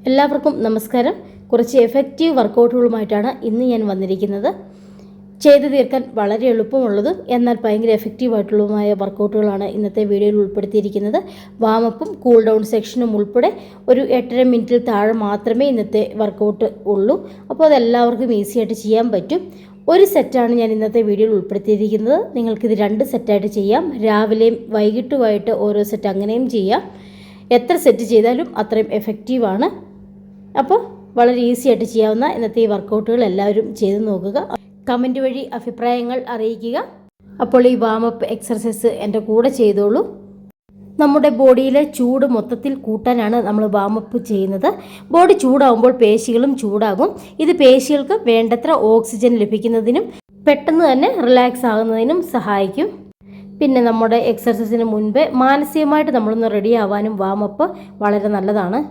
എല്ലാവർക്കും നമസ്കാരം. കുറച്ച് എഫക്റ്റീവ് വർക്കൗട്ടുകളുമായിട്ടാണ് ഇന്ന് ഞാൻ വന്നിരിക്കുന്നത്. ചെയ്തു തീർക്കാൻ വളരെ എളുപ്പമുള്ളതും എന്നാൽ ഭയങ്കര എഫക്റ്റീവായിട്ടുള്ളതുമായ വർക്കൗട്ടുകളാണ് ഇന്നത്തെ വീഡിയോയിൽ ഉൾപ്പെടുത്തിയിരിക്കുന്നത്. വാമപ്പും കൂൾ ഡൗൺ സെക്ഷനും ഉൾപ്പെടെ ഒരു 8.5 മിനിറ്റിൽ താഴെ മാത്രമേ ഇന്നത്തെ വർക്കൗട്ട് ഉള്ളൂ. അപ്പോൾ അതെല്ലാവർക്കും ഈസിയായിട്ട് ചെയ്യാൻ പറ്റും. ഒരു സെറ്റാണ് ഞാൻ ഇന്നത്തെ വീഡിയോയിൽ ഉൾപ്പെടുത്തിയിരിക്കുന്നത്. നിങ്ങൾക്കിത് 2 സെറ്റായിട്ട് ചെയ്യാം. രാവിലെയും വൈകിട്ടുമായിട്ട് ഓരോ സെറ്റ് അങ്ങനെയും ചെയ്യാം. എത്ര സെറ്റ് ചെയ്താലും അത്രയും എഫക്റ്റീവാണ്. അപ്പോൾ വളരെ ഈസി ആയിട്ട് ചെയ്യാവുന്ന ഇന്നത്തെ ഈ വർക്കൗട്ടുകൾ എല്ലാവരും ചെയ്ത് നോക്കുക. കമൻറ്റ് വഴി അഭിപ്രായങ്ങൾ അറിയിക്കുക. അപ്പോൾ ഈ വാമപ്പ് എക്സർസൈസ് എൻ്റെ കൂടെ ചെയ്തോളൂ. നമ്മുടെ ബോഡിയിലെ ചൂട് മൊത്തത്തിൽ കൂട്ടാനാണ് നമ്മൾ വാമപ്പ് ചെയ്യുന്നത്. ബോഡി ചൂടാകുമ്പോൾ പേശികളും ചൂടാകും. ഇത് പേശികൾക്ക് വേണ്ടത്ര ഓക്സിജൻ ലഭിക്കുന്നതിനും പെട്ടെന്ന് തന്നെ റിലാക്സ് ആകുന്നതിനും സഹായിക്കും. പിന്നെ നമ്മുടെ എക്സർസൈസിന് മുൻപേ മാനസികമായിട്ട് നമ്മളൊന്ന് റെഡി ആവാനും വാമപ്പ് വളരെ നല്ലതാണ്.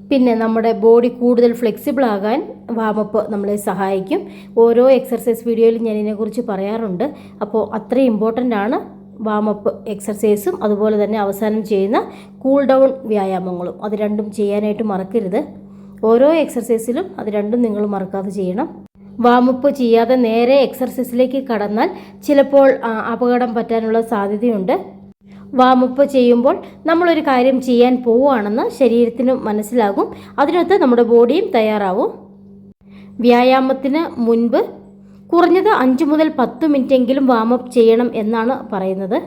പിന്നെ നമ്മുടെ ബോഡി കൂടുതൽ ഫ്ലെക്സിബിൾ ആകാൻ വാമപ്പ് നമ്മളെ സഹായിക്കും. ഓരോ എക്സർസൈസ് വീഡിയോയിലും ഞാൻ ഇതിനെക്കുറിച്ച് പറയാറുണ്ട്. അപ്പോൾ അത്രയും ഇമ്പോർട്ടൻ്റ് ആണ് വാമപ്പ് എക്സർസൈസും അതുപോലെ തന്നെ അവസാനം ചെയ്യുന്ന കൂൾ ഡൗൺ വ്യായാമങ്ങളും. അത് രണ്ടും ചെയ്യാനായിട്ട് മറക്കരുത്. ഓരോ എക്സർസൈസിലും അത് രണ്ടും നിങ്ങൾ മറക്കാതെ ചെയ്യണം. വാമപ്പ് ചെയ്യാതെ നേരെ എക്സർസൈസിലേക്ക് കടന്നാൽ ചിലപ്പോൾ അപകടം പറ്റാനുള്ള സാധ്യതയുണ്ട്. വാമപ്പ് ചെയ്യുമ്പോൾ നമ്മളൊരു കാര്യം ചെയ്യാൻ പോവുകയാണെന്ന് ശരീരത്തിന് മനസ്സിലാകും. അതിനൊത്ത് നമ്മുടെ ബോഡിയും തയ്യാറാവും. വ്യായാമത്തിന് മുൻപ് കുറഞ്ഞത് 5 മുതൽ 10 മിനിറ്റെങ്കിലും വാമപ്പ് ചെയ്യണം എന്നാണ് പറയുന്നത്.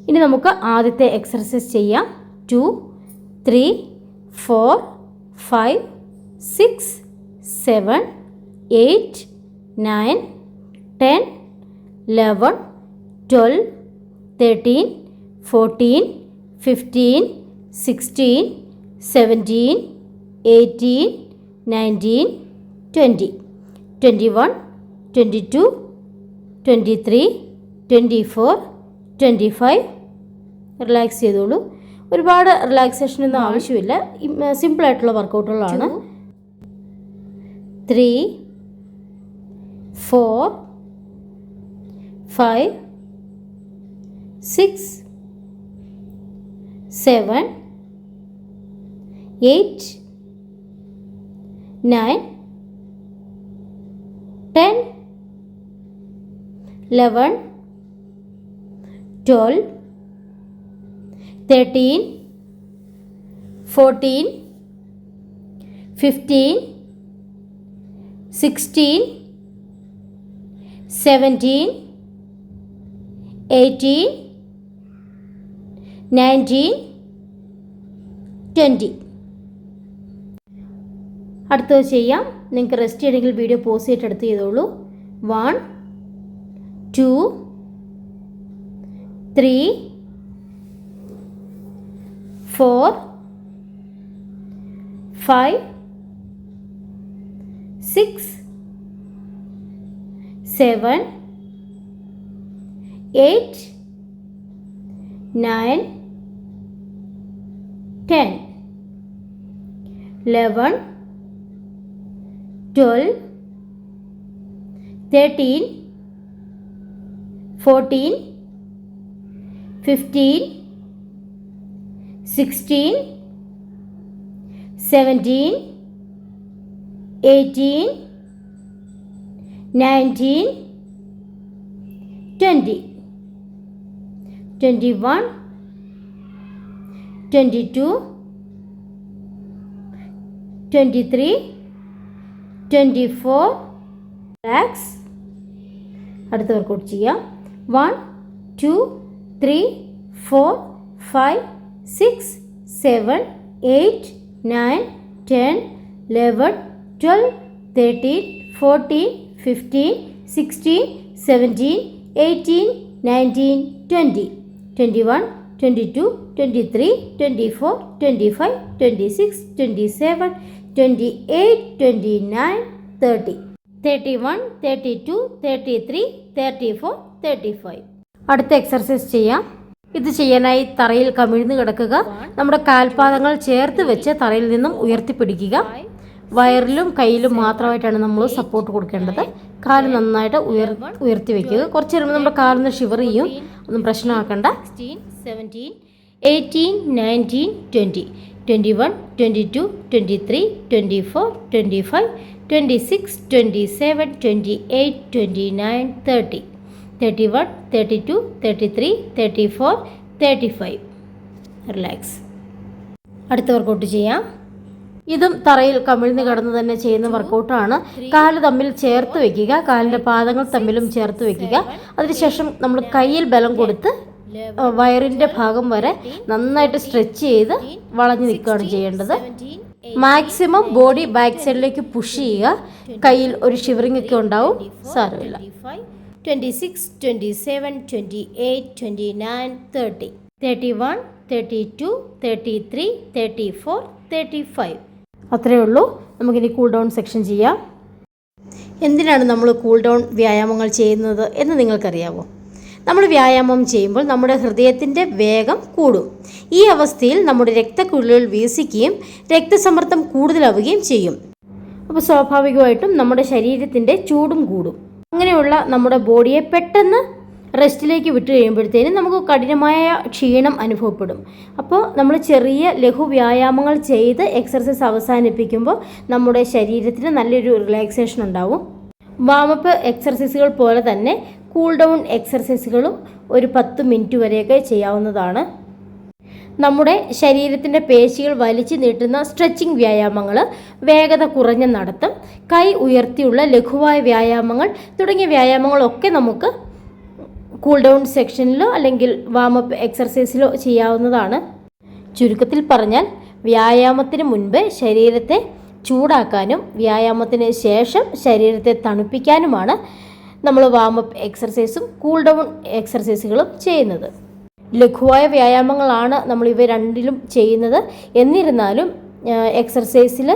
ഇനി നമുക്ക് ആദ്യത്തെ എക്സർസൈസ് ചെയ്യാം. 2, 3, 4, 5, 6, 7, 8, 9, 10, 11, 12, 13, 14, 15, 16, 17, 18, 19, 20, 21, 22, 23, 24, 25. റിലാക്സ് ചെയ്തോളൂ. ഒരുപാട് റിലാക്സേഷനൊന്നും ആവശ്യമില്ല. സിമ്പിളായിട്ടുള്ള വർക്കൗട്ടുകളാണ്. 3, 4, 5, 6, 7, 8, 9, 10, 11, 12, 13, 14, 15, 16, 17, 18, 19, 20. അടുത്തത് ചെയ്യാം. നിങ്ങൾക്ക് റെസ്റ്റ് ചെയ്യണമെങ്കിൽ വീഡിയോ പോസ് ചെയ്തിട്ട് എടുത്ത് ചെയ്തോളൂ. 1, 2, 3, 4, 5, 6, 7, 8, 9, 10, 11, 12, 13, 14, 15, 16, 17, 18, 19, 20, 21, 22, 23, 24. റിലാക്സ്. അടുത്ത വർക്കൗട്ട് ചെയ്യാം. 1, 2, 3, 4, 5, 6, 7, 8, 9, 10, 11, 12, 13, 14, 15, 16, 17, 18, 19, 20, 21, 22, 23, 24, 25, 26, 27, 28, 29, 30, 31, 32, 33, 34, 35. അടുത്ത എക്സർസൈസ് ചെയ്യാം. ഇത് ചെയ്യാനായി തറയിൽ കമിഴ്ന്ന് കിടക്കുക. നമ്മുടെ കാൽപാദങ്ങൾ ചേർത്ത് വെച്ച് തറയിൽ നിന്നും ഉയർത്തിപ്പിടിക്കുക. വയറിലും കയ്യിലും മാത്രമായിട്ടാണ് നമ്മൾ സപ്പോർട്ട് കൊടുക്കേണ്ടത്. കാല് നന്നായിട്ട് ഉയർത്തി വെക്കുക. കുറച്ച് നേരം നമ്മുടെ കാലിന് ഷിവർ ചെയ്യും. ഒന്നും പ്രശ്നമാക്കണ്ട. 16, 17, 18, 19, 20. 21, 22, 23, 24, 25, 26, 27, 28, 29, 30, 31, 32, 33, 34, 35. റിലാക്സ്. അടുത്ത വർക്കൗട്ട് ചെയ്യാം. ഇതും തറയിൽ കമിഴ്ന്ന് കിടന്ന് തന്നെ ചെയ്യുന്ന വർക്കൗട്ടാണ്. കാല് തമ്മിൽ ചേർത്ത് വെക്കുക, കാലിൻ്റെ പാദങ്ങൾ തമ്മിലും ചേർത്ത് വെക്കുക. അതിനുശേഷം നമ്മൾ കയ്യിൽ ബലം കൊടുത്ത് വയറിൻ്റെ ഭാഗം വരെ നന്നായിട്ട് സ്ട്രെച്ച് ചെയ്ത് വളഞ്ഞു നിൽക്കുകയാണ് ചെയ്യേണ്ടത്. മാക്സിമം ബോഡി ബാക്ക് സൈഡിലേക്ക് പുഷ് ചെയ്യുക. കയ്യിൽ ഒരു ഷിവറിംഗ് ഒക്കെ ഉണ്ടാവും, സാരമില്ല. 26, 27, 28, 29, 30, 31, 32, 33, 34, 35. അത്രയേ ഉള്ളൂ. നമുക്കിനി കൂൾ ഡൗൺ സെക്ഷൻ ചെയ്യാം. എന്തിനാണ് നമ്മൾ കൂൾ ഡൗൺ വ്യായാമങ്ങൾ ചെയ്യുന്നത് എന്ന് നിങ്ങൾക്കറിയാമോ? നമ്മൾ വ്യായാമം ചെയ്യുമ്പോൾ നമ്മുടെ ഹൃദയത്തിൻ്റെ വേഗം കൂടും. ഈ അവസ്ഥയിൽ നമ്മുടെ രക്തക്കുഴലുകൾ വികസിക്കുകയും രക്തസമ്മർദ്ദം കൂടുതലാവുകയും ചെയ്യും. അപ്പോൾ സ്വാഭാവികമായിട്ടും നമ്മുടെ ശരീരത്തിൻ്റെ ചൂടും കൂടും. അങ്ങനെയുള്ള നമ്മുടെ ബോഡിയെ പെട്ടെന്ന് റെസ്റ്റിലേക്ക് വിട്ട് കഴിയുമ്പോഴത്തേനും നമുക്ക് കഠിനമായ ക്ഷീണം അനുഭവപ്പെടും. അപ്പോൾ നമ്മൾ ചെറിയ ലഘു വ്യായാമങ്ങൾ ചെയ്ത് എക്സർസൈസ് അവസാനിപ്പിക്കുമ്പോൾ നമ്മുടെ ശരീരത്തിന് നല്ലൊരു റിലാക്സേഷൻ ഉണ്ടാവും. വാമപ്പ് എക്സർസൈസുകൾ പോലെ തന്നെ കൂൾ ഡൗൺ എക്സർസൈസുകളും ഒരു 10 മിനിറ്റ് വരെയൊക്കെ ചെയ്യാവുന്നതാണ്. നമ്മുടെ ശരീരത്തിൻ്റെ പേശികൾ വലിച്ചു നീട്ടുന്ന സ്ട്രെച്ചിങ് വ്യായാമങ്ങൾ, വേഗത കുറഞ്ഞ നടത്തം, കൈ ഉയർത്തിയുള്ള ലഘുവായ വ്യായാമങ്ങൾ തുടങ്ങിയ വ്യായാമങ്ങളൊക്കെ നമുക്ക് കൂൾ ഡൗൺ സെക്ഷനിലോ അല്ലെങ്കിൽ വാമപ്പ് എക്സർസൈസിലോ ചെയ്യാവുന്നതാണ്. ചുരുക്കത്തിൽ പറഞ്ഞാൽ വ്യായാമത്തിന് മുൻപ് ശരീരത്തെ ചൂടാക്കാനും വ്യായാമത്തിന് ശേഷം ശരീരത്തെ തണുപ്പിക്കാനുമാണ് നമ്മൾ വാമപ്പ് എക്സർസൈസും കൂൾ ഡൗൺ എക്സർസൈസുകളും ചെയ്യുന്നത്. ലഘുവായ വ്യായാമങ്ങളാണ് നമ്മൾ ഇവ രണ്ടിലും ചെയ്യുന്നത്. എന്നിരുന്നാലും എക്സർസൈസിൽ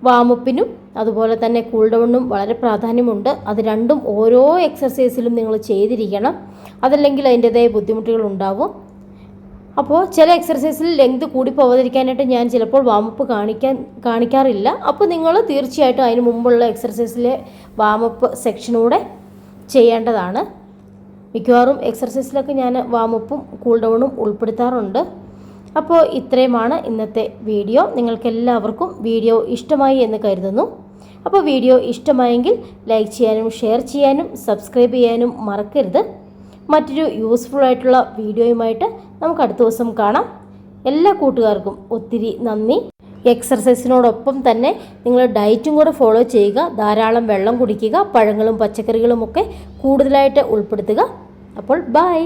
വാമപ്പിനും അതുപോലെ തന്നെ കൂൾ ഡൗണിനും വളരെ പ്രാധാന്യമുണ്ട്. അത് രണ്ടും ഓരോ എക്സർസൈസിലും നിങ്ങൾ ചെയ്തിരിക്കണം. അതല്ലെങ്കിൽ അതിൻ്റെതായ ബുദ്ധിമുട്ടുകൾ ഉണ്ടാവും. അപ്പോൾ ചില എക്സർസൈസിൽ ലെങ്ത് കൂടി പോകാതിരിക്കാനായിട്ട് ഞാൻ ചിലപ്പോൾ വാമപ്പ് കാണിക്കാറില്ല. അപ്പോൾ നിങ്ങൾ തീർച്ചയായിട്ടും അതിന് മുമ്പുള്ള എക്സർസൈസിലെ വാമപ്പ് സെക്ഷനൂടെ ചെയ്യേണ്ടതാണ്. മിക്കവാറും എക്സർസൈസിലൊക്കെ ഞാൻ വാമപ്പും കൂൾ ഡൗണും ഉൾപ്പെടുത്താറുണ്ട്. അപ്പോൾ ഇത്രയുമാണ് ഇന്നത്തെ വീഡിയോ. നിങ്ങൾക്കെല്ലാവർക്കും വീഡിയോ ഇഷ്ടമായി എന്ന് കരുതുന്നു. അപ്പോൾ വീഡിയോ ഇഷ്ടമായെങ്കിൽ ലൈക്ക് ചെയ്യാനും ഷെയർ ചെയ്യാനും സബ്സ്ക്രൈബ് ചെയ്യാനും മറക്കരുത്. മറ്റൊരു യൂസ്ഫുൾ ആയിട്ടുള്ള വീഡിയോയുമായിട്ട് നമുക്ക് അടുത്ത ദിവസം കാണാം. എല്ലാ കൂട്ടുകാർക്കും ഒത്തിരി നന്ദി. എക്സർസൈസിനോടൊപ്പം തന്നെ നിങ്ങൾ ഡയറ്റും കൂടെ ഫോളോ ചെയ്യുക. ധാരാളം വെള്ളം കുടിക്കുക. പഴങ്ങളും പച്ചക്കറികളും ഒക്കെ കൂടുതലായിട്ട് ഉൾപ്പെടുത്തുക. അപ്പോൾ ബൈ.